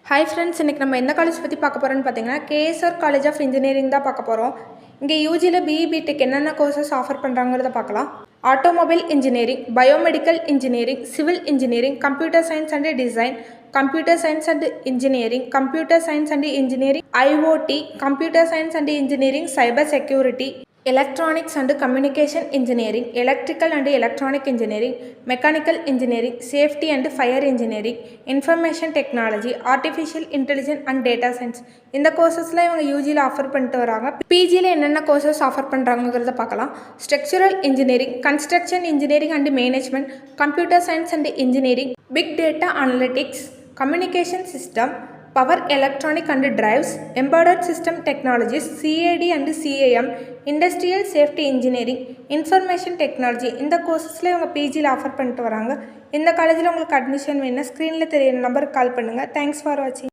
Hi friends, இன்றைக்கி நம்ம எந்த காலேஜ் பற்றி பார்க்க போகிறோன்னு பார்த்தீங்கன்னா கேஎஸ்ஆர் காலேஜ் ஆஃப் இன்ஜினியரிங் தான் பார்க்க போகிறோம். இங்கே யூஜியில் பிஇ பிடெக் என்னென்ன கோர்சஸ் ஆஃபர் பண்ணுறாங்கிறத பார்க்கலாம். Automobile engineering, biomedical engineering, civil engineering, computer science and design, computer science and engineering, computer science and engineering, IOT, computer science and engineering, cyber security, electronics and communication engineering, electrical and electronic engineering, mechanical engineering, safety and fire engineering, information technology, artificial intelligence and data science இந்த கோர்சஸ்லாம் இவங்க யூஜியில் offer பண்ணிட்டு வராங்க. பிஜியில் என்னென்ன courses offer பண்ணுறாங்கிறத பார்க்கலாம். Structural engineering, construction engineering and management, computer science and engineering, big data analytics, communication system, power electronic and drives, embedded system technologies, CAD and CAM, industrial safety engineering, information technology இந்த கோர்சஸில் இவங்க பிஜியில் offer பண்ணிட்டு வராங்க. இந்த காலேஜில் உங்களுக்கு admission வேணும்னா ஸ்க்ரீனில் தெரியிற நம்பருக்கு கால் பண்ணுங்கள். தேங்க்ஸ் ஃபார் வாட்சிங்.